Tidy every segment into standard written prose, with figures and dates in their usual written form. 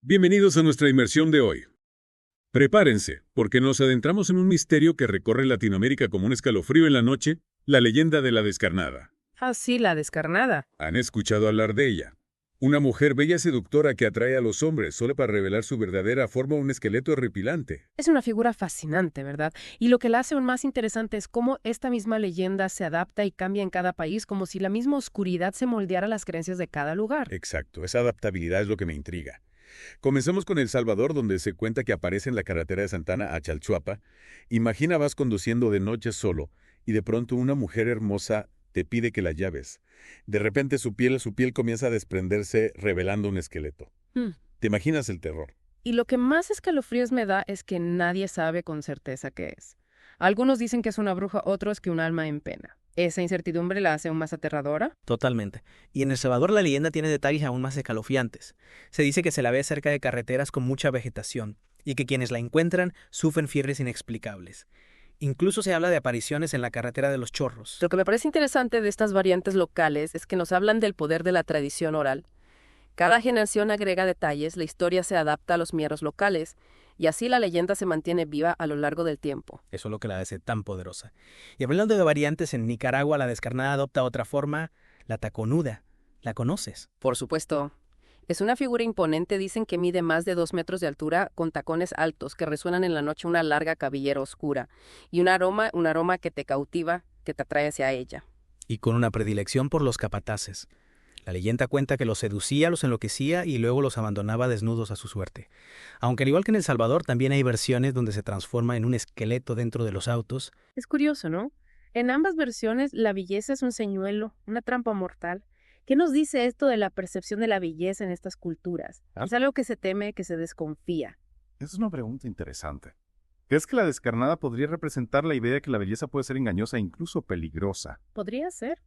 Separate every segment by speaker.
Speaker 1: Bienvenidos a nuestra inmersión de hoy. Prepárense, porque nos adentramos en un misterio que recorre Latinoamérica como un escalofrío en la noche, la leyenda de la descarnada.
Speaker 2: Ah, sí, la descarnada.
Speaker 1: ¿Han escuchado hablar de ella? Una mujer bella y seductora que atrae a los hombres solo para revelar su verdadera forma, un esqueleto horripilante.
Speaker 2: Es una figura fascinante, ¿verdad? Y lo que la hace aún más interesante es cómo esta misma leyenda se adapta y cambia en cada país, como si la misma oscuridad se moldeara a las creencias de cada lugar.
Speaker 1: Exacto, esa adaptabilidad es lo que me intriga. Comencemos con El Salvador, donde se cuenta que aparece en la carretera de Santana a Chalchuapa. Imagina vas conduciendo de noche solo y de pronto una mujer hermosa te pide que la llaves. De repente su piel comienza a desprenderse revelando un esqueleto.
Speaker 2: Mm.
Speaker 1: ¿Te imaginas el terror?
Speaker 2: Y lo que más escalofríos me da es que nadie sabe con certeza qué es. Algunos dicen que es una bruja, otros que un alma en pena. ¿Esa incertidumbre la hace aún más aterradora?
Speaker 3: Totalmente. Y en El Salvador la leyenda tiene detalles aún más escalofriantes. Se dice que se la ve cerca de carreteras con mucha vegetación y que quienes la encuentran sufren fiebres inexplicables. Incluso se habla de apariciones en la carretera de los Chorros.
Speaker 2: Lo que me parece interesante de estas variantes locales es que nos hablan del poder de la tradición oral. Cada generación agrega detalles, la historia se adapta a los miedos locales, y así la leyenda se mantiene viva a lo largo del tiempo.
Speaker 3: Eso es lo que la hace tan poderosa. Y hablando de variantes, en Nicaragua la descarnada adopta otra forma, la taconuda. ¿La conoces?
Speaker 2: Por supuesto, es una figura imponente, dicen que mide más de 2 metros de altura, con tacones altos que resuenan en la noche una larga cabellera oscura, y un aroma que te cautiva, que te atrae hacia ella.
Speaker 3: Y con una predilección por los capataces. La leyenda cuenta que los seducía, los enloquecía y luego los abandonaba desnudos a su suerte. Aunque al igual que en El Salvador, también hay versiones donde se transforma en un esqueleto dentro de los autos.
Speaker 2: Es curioso, ¿no? En ambas versiones, la belleza es un señuelo, una trampa mortal. ¿Qué nos dice esto de la percepción de la belleza en estas culturas? Es algo que se teme, que se desconfía.
Speaker 4: Es una pregunta interesante. ¿Crees que la descarnada podría representar la idea de que la belleza puede ser engañosa e incluso peligrosa?
Speaker 2: Podría ser.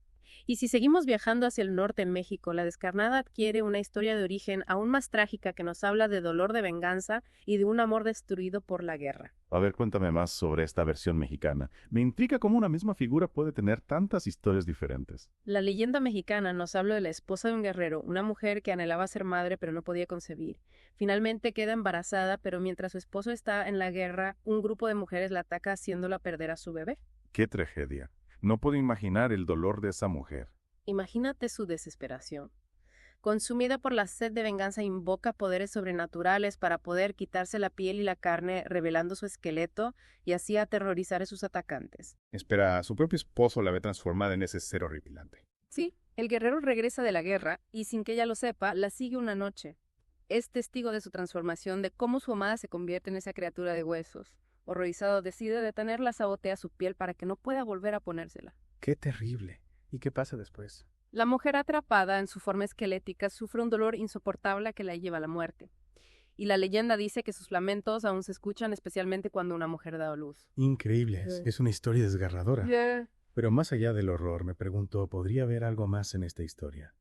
Speaker 2: Y si seguimos viajando hacia el norte en México, la descarnada adquiere una historia de origen aún más trágica que nos habla de dolor de venganza y de un amor destruido por la guerra.
Speaker 4: A ver, cuéntame más sobre esta versión mexicana. Me intriga cómo una misma figura puede tener tantas historias diferentes.
Speaker 2: La leyenda mexicana nos habla de la esposa de un guerrero, una mujer que anhelaba ser madre pero no podía concebir. Finalmente queda embarazada, pero mientras su esposo está en la guerra, un grupo de mujeres la ataca haciéndola perder a su bebé.
Speaker 4: ¡Qué tragedia! No puedo imaginar el dolor de esa mujer.
Speaker 2: Imagínate su desesperación. Consumida por la sed de venganza, invoca poderes sobrenaturales para poder quitarse la piel y la carne, revelando su esqueleto y así aterrorizar a sus atacantes.
Speaker 4: Espera, su propio esposo la ve transformada en ese ser horripilante.
Speaker 2: Sí, el guerrero regresa de la guerra y sin que ella lo sepa, la sigue una noche. Es testigo de su transformación, de cómo su amada se convierte en esa criatura de huesos. Horrorizado, decide detenerla, sabotea su piel para que no pueda volver a ponérsela.
Speaker 3: ¡Qué terrible! ¿Y qué pasa después?
Speaker 2: La mujer atrapada en su forma esquelética sufre un dolor insoportable que la lleva a la muerte. Y la leyenda dice que sus lamentos aún se escuchan, especialmente cuando una mujer da a luz.
Speaker 5: Increíble, es una historia desgarradora.
Speaker 2: Yeah.
Speaker 5: Pero más allá del horror, me pregunto, ¿podría haber algo más en esta historia?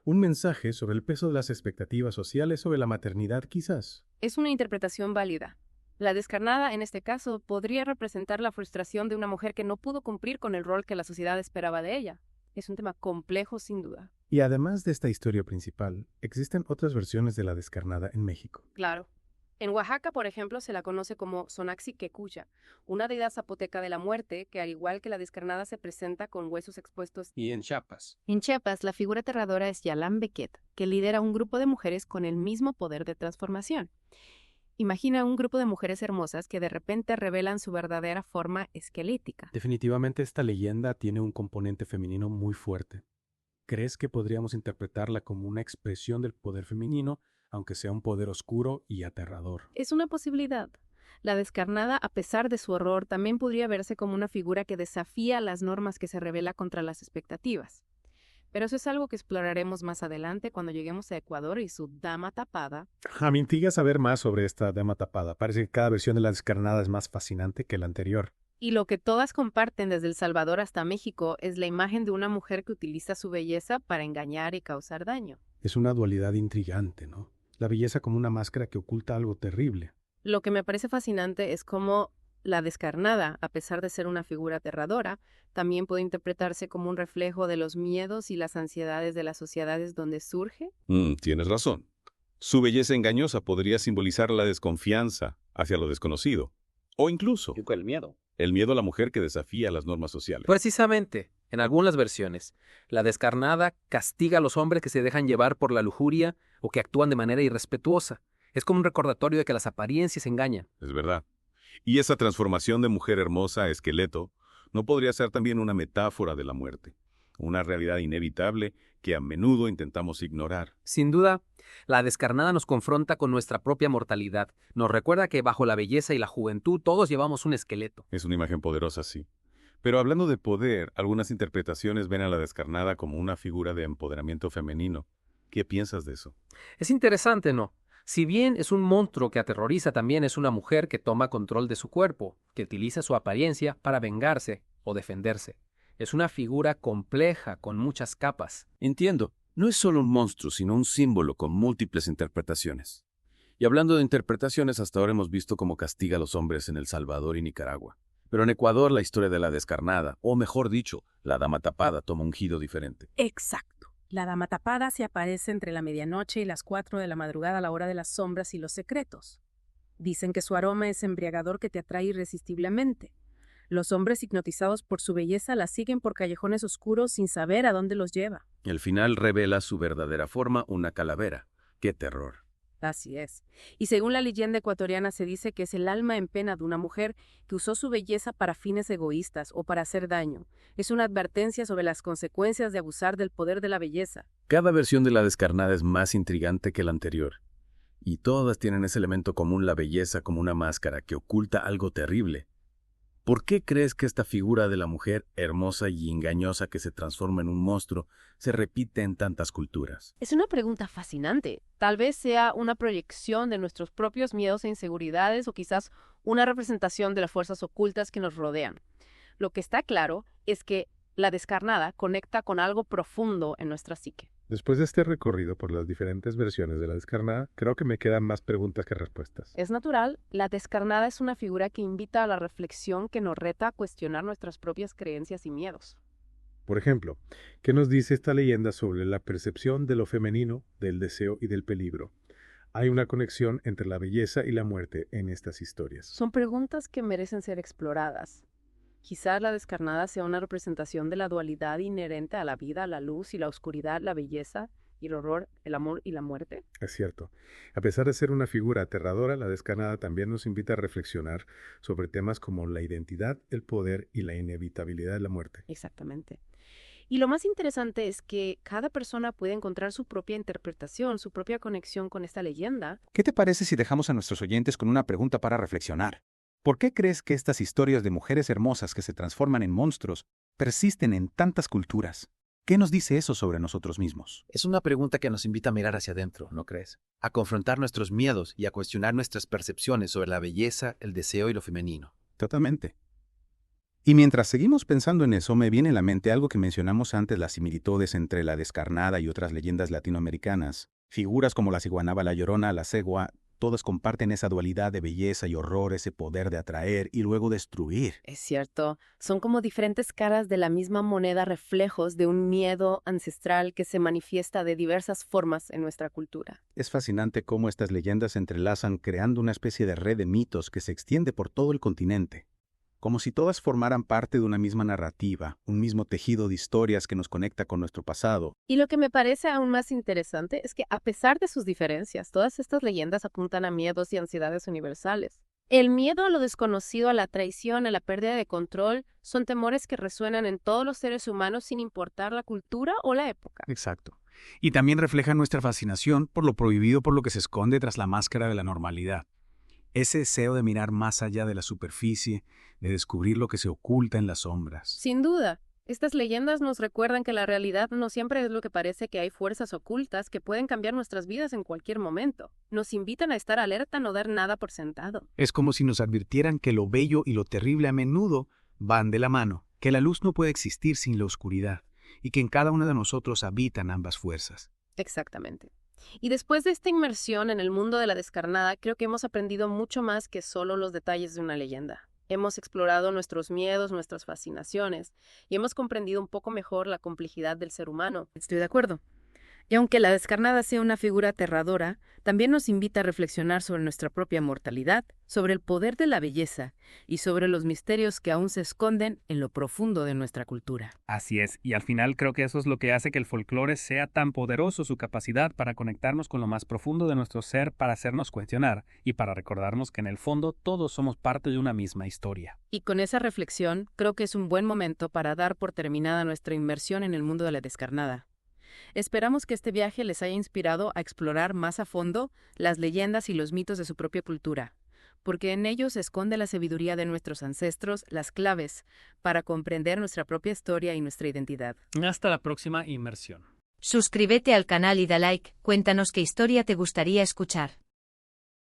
Speaker 5: Un mensaje sobre el peso de las expectativas sociales sobre la maternidad, quizás.
Speaker 2: Es una interpretación válida. La descarnada, en este caso, podría representar la frustración de una mujer que no pudo cumplir con el rol que la sociedad esperaba de ella. Es un tema complejo, sin duda.
Speaker 5: Y además de esta historia principal, existen otras versiones de la descarnada en México.
Speaker 2: Claro. En Oaxaca, por ejemplo, se la conoce como Sonaxi-Quecuya, una deidad zapoteca de la muerte que, al igual que la descarnada, se presenta con huesos expuestos.
Speaker 6: Y en Chiapas.
Speaker 2: En Chiapas, la figura aterradora es Yalan Bequet, que lidera un grupo de mujeres con el mismo poder de transformación. Imagina un grupo de mujeres hermosas que de repente revelan su verdadera forma esquelética.
Speaker 5: Definitivamente esta leyenda tiene un componente femenino muy fuerte. ¿Crees que podríamos interpretarla como una expresión del poder femenino, aunque sea un poder oscuro y aterrador?
Speaker 2: Es una posibilidad. La descarnada, a pesar de su horror, también podría verse como una figura que desafía las normas, que se revela contra las expectativas. Pero eso es algo que exploraremos más adelante cuando lleguemos a Ecuador y su dama tapada.
Speaker 5: Me intriga saber más sobre esta dama tapada. Parece que cada versión de la descarnada es más fascinante que la anterior.
Speaker 2: Y lo que todas comparten desde El Salvador hasta México es la imagen de una mujer que utiliza su belleza para engañar y causar daño.
Speaker 5: Es una dualidad intrigante, ¿no? La belleza como una máscara que oculta algo terrible.
Speaker 2: Lo que me parece fascinante es cómo la descarnada, a pesar de ser una figura aterradora, también puede interpretarse como un reflejo de los miedos y las ansiedades de las sociedades donde surge.
Speaker 1: Tienes razón. Su belleza engañosa podría simbolizar la desconfianza hacia lo desconocido, o incluso
Speaker 6: El miedo.
Speaker 1: el miedo a la mujer que desafía las normas sociales.
Speaker 6: Precisamente, en algunas versiones, la descarnada castiga a los hombres que se dejan llevar por la lujuria o que actúan de manera irrespetuosa. Es como un recordatorio de que las apariencias engañan.
Speaker 1: Es verdad. Y esa transformación de mujer hermosa a esqueleto no podría ser también una metáfora de la muerte, una realidad inevitable que a menudo intentamos ignorar.
Speaker 6: Sin duda, la descarnada nos confronta con nuestra propia mortalidad. Nos recuerda que bajo la belleza y la juventud todos llevamos un esqueleto.
Speaker 1: Es una imagen poderosa, sí. Pero hablando de poder, algunas interpretaciones ven a la descarnada como una figura de empoderamiento femenino. ¿Qué piensas de eso?
Speaker 6: Es interesante, ¿no? Si bien es un monstruo que aterroriza, también es una mujer que toma control de su cuerpo, que utiliza su apariencia para vengarse o defenderse. Es una figura compleja, con muchas capas.
Speaker 7: Entiendo, no es solo un monstruo, sino un símbolo con múltiples interpretaciones. Y hablando de interpretaciones, hasta ahora hemos visto cómo castiga a los hombres en El Salvador y Nicaragua. Pero en Ecuador la historia de la descarnada, o mejor dicho, la dama tapada, toma un giro diferente.
Speaker 8: Exacto. La dama tapada se aparece entre la medianoche y las 4 de la madrugada a la hora de las sombras y los secretos. Dicen que su aroma es embriagador que te atrae irresistiblemente. Los hombres hipnotizados por su belleza la siguen por callejones oscuros sin saber a dónde los lleva.
Speaker 7: El final revela su verdadera forma, una calavera. ¡Qué terror!
Speaker 8: Así es. Y según la leyenda ecuatoriana se dice que es el alma en pena de una mujer que usó su belleza para fines egoístas o para hacer daño. Es una advertencia sobre las consecuencias de abusar del poder de la belleza.
Speaker 7: Cada versión de la descarnada es más intrigante que la anterior. Y todas tienen ese elemento común, la belleza como una máscara que oculta algo terrible. ¿Por qué crees que esta figura de la mujer hermosa y engañosa que se transforma en un monstruo se repite en tantas culturas?
Speaker 2: Es una pregunta fascinante. Tal vez sea una proyección de nuestros propios miedos e inseguridades o quizás una representación de las fuerzas ocultas que nos rodean. Lo que está claro es que la descarnada conecta con algo profundo en nuestra psique.
Speaker 9: Después de este recorrido por las diferentes versiones de la descarnada, creo que me quedan más preguntas que respuestas.
Speaker 2: Es natural, la descarnada es una figura que invita a la reflexión, que nos reta a cuestionar nuestras propias creencias y miedos.
Speaker 9: Por ejemplo, ¿qué nos dice esta leyenda sobre la percepción de lo femenino, del deseo y del peligro? Hay una conexión entre la belleza y la muerte en estas historias.
Speaker 2: Son preguntas que merecen ser exploradas. Quizás la descarnada sea una representación de la dualidad inherente a la vida, la luz y la oscuridad, la belleza y el horror, el amor y la muerte.
Speaker 9: Es cierto. A pesar de ser una figura aterradora, la descarnada también nos invita a reflexionar sobre temas como la identidad, el poder y la inevitabilidad de la muerte.
Speaker 2: Exactamente. Y lo más interesante es que cada persona puede encontrar su propia interpretación, su propia conexión con esta leyenda.
Speaker 10: ¿Qué te parece si dejamos a nuestros oyentes con una pregunta para reflexionar? ¿Por qué crees que estas historias de mujeres hermosas que se transforman en monstruos persisten en tantas culturas? ¿Qué nos dice eso sobre nosotros mismos?
Speaker 7: Es una pregunta que nos invita a mirar hacia adentro, ¿no crees? A confrontar nuestros miedos y a cuestionar nuestras percepciones sobre la belleza, el deseo y lo femenino.
Speaker 10: Totalmente. Y mientras seguimos pensando en eso, me viene a la mente algo que mencionamos antes, las similitudes entre la descarnada y otras leyendas latinoamericanas. Figuras como la ciguanaba, la llorona, la cegua, todas comparten esa dualidad de belleza y horror, ese poder de atraer y luego destruir.
Speaker 2: Es cierto, son como diferentes caras de la misma moneda, reflejos de un miedo ancestral que se manifiesta de diversas formas en nuestra cultura.
Speaker 10: Es fascinante cómo estas leyendas se entrelazan creando una especie de red de mitos que se extiende por todo el continente. Como si todas formaran parte de una misma narrativa, un mismo tejido de historias que nos conecta con nuestro pasado.
Speaker 2: Y lo que me parece aún más interesante es que a pesar de sus diferencias, todas estas leyendas apuntan a miedos y ansiedades universales. El miedo a lo desconocido, a la traición, a la pérdida de control, son temores que resuenan en todos los seres humanos sin importar la cultura o la época.
Speaker 11: Exacto. Y también refleja nuestra fascinación por lo prohibido, por lo que se esconde tras la máscara de la normalidad. Ese deseo de mirar más allá de la superficie, de descubrir lo que se oculta en las sombras.
Speaker 2: Sin duda, estas leyendas nos recuerdan que la realidad no siempre es lo que parece, que hay fuerzas ocultas que pueden cambiar nuestras vidas en cualquier momento. Nos invitan a estar alerta, no dar nada por sentado.
Speaker 11: Es como si nos advirtieran que lo bello y lo terrible a menudo van de la mano, que la luz no puede existir sin la oscuridad, y que en cada uno de nosotros habitan ambas fuerzas.
Speaker 2: Exactamente. Y después de esta inmersión en el mundo de la descarnada, creo que hemos aprendido mucho más que solo los detalles de una leyenda. Hemos explorado nuestros miedos, nuestras fascinaciones, y hemos comprendido un poco mejor la complejidad del ser humano.
Speaker 8: Estoy de acuerdo.
Speaker 2: Y aunque la descarnada sea una figura aterradora, también nos invita a reflexionar sobre nuestra propia mortalidad, sobre el poder de la belleza y sobre los misterios que aún se esconden en lo profundo de nuestra cultura.
Speaker 12: Así es, y al final creo que eso es lo que hace que el folclore sea tan poderoso, su capacidad para conectarnos con lo más profundo de nuestro ser, para hacernos cuestionar y para recordarnos que en el fondo todos somos parte de una misma historia.
Speaker 2: Y con esa reflexión, creo que es un buen momento para dar por terminada nuestra inmersión en el mundo de la descarnada. Esperamos que este viaje les haya inspirado a explorar más a fondo las leyendas y los mitos de su propia cultura, porque en ellos se esconde la sabiduría de nuestros ancestros, las claves para comprender nuestra propia historia y nuestra identidad.
Speaker 12: Hasta la próxima inmersión.
Speaker 13: Suscríbete al canal y da like, cuéntanos qué historia te gustaría escuchar.